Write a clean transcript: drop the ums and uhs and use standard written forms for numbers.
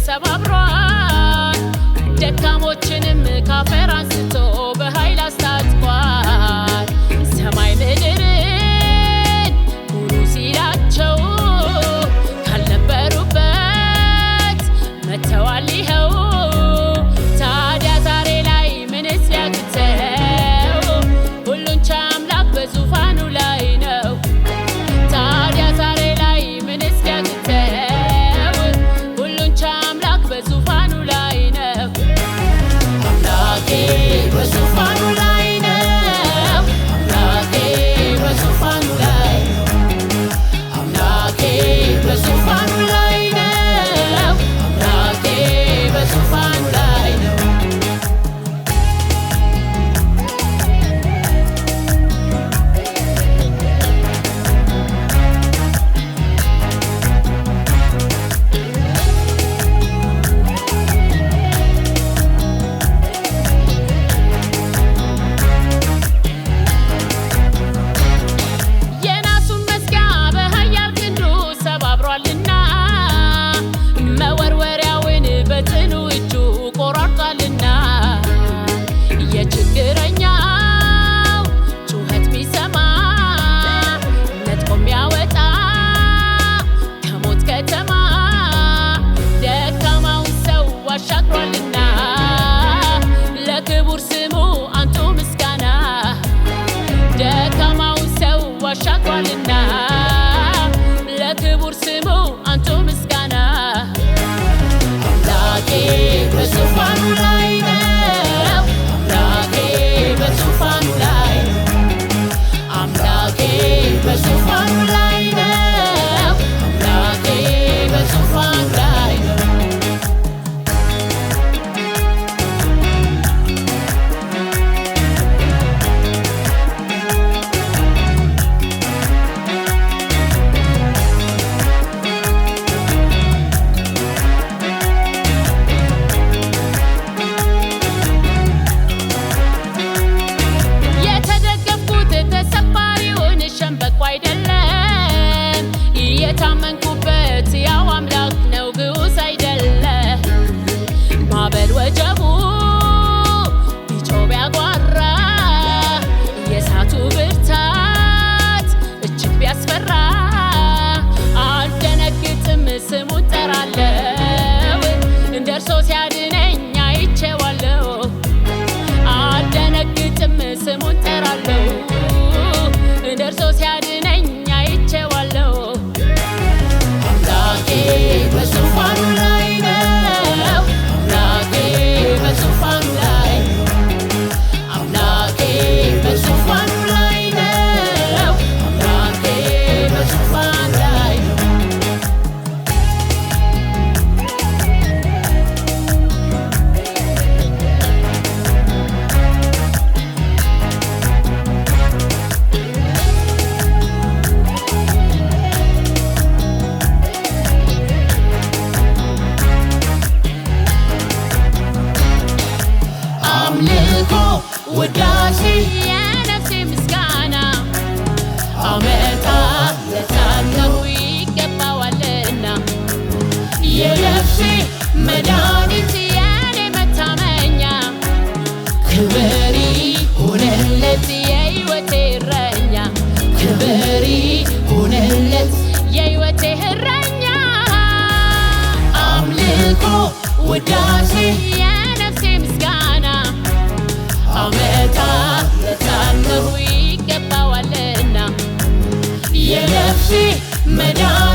ሰባብሯል ደካሞችንም ካፈር አንስቶ በኃይል አስታጥቋል ሰማይ ምድርን ሁሉ ሲላቸው ካልነበሩበት መተዋል ይኸው ታዲያ ዛሬ ላይ ምንስ ሊያቅተው ሁሉን ቻይ አምላክ በዙፋኑ ላይ ነው ታዲያ ዛሬ ላይ ምንስ ሊያቅተው ሁሉን ቻይ አምላክ በዙፋኑ ላይ ነው አምላኬ በዙፋኑ ላይ ነው አምላኬ በዙፋኑ ላይ አምላኬ በዙፋኑ ላይ ነው አምላኬ በዙፋኑ ላይ ነው የናሱን መዝጊያ በኃያል ክንዱ ሰባብሯልና መወርወሪያውን በጽኑ እጁ ቆራርጧልና የችግረኛው ጩኸት ቢሰማ ነጥቆ የሚያወጣ ከሞት ከተማ ደካማውን ሰው አሻግሯልና ለክቡር ስሙ አንቱ ምስጋና ደካማውን ሰው አሻግሯልና ለክቡር ስሙ አንቱ ምስጋና አምላኬ በዙፋኑ ላይ ነው አምላኬ በዙፋኑ ላይ ነው አምላኬ በዙፋኑ ላይ ነው አምላኬ በዙፋኑ ላይ ነው የተደገፍኩት ተሰባሪውን ሸምበቆ አይደለም የታመንኩበት ያው አምላክ ነው ግዑዝ አይደለም ማዕበል ወጀቡ ቢጮህ ቢያጓራ የእሳቱ ብርታት እጅግ ቢያስፈራ አልደነግጥም ስሙን ጠራለው እንደርሶ ሲያድነኝ አይቼዋለሁ አልደነግጥም ስሙን ጠራለው እንደርሶ ሲያድነኝ አይቼዋለሁ አምላኬ በዙፋኑ ላይ ነው አምላኬ በዙፋኑ ላይ ነው አምላኬ በዙፋኑ ላይ ነው አምላኬ በዙፋኑ ላይ ነው አምልኮ ውዳሴ የነፍሴ ምስጋና አመጣለታለሁ ይገባዋልና የነፍሴ መድኃኒት የኔ መታመኛ ክብር ይሁንለት የሕይወቴ እረኛ ክብር ይሁንለት የሕይወቴ እረኛ አምልኮ ውዳሴ የነፍሴ ምስጋና አመጣለታለሁ ይገባዋልና የነፍሴ መድኃኒት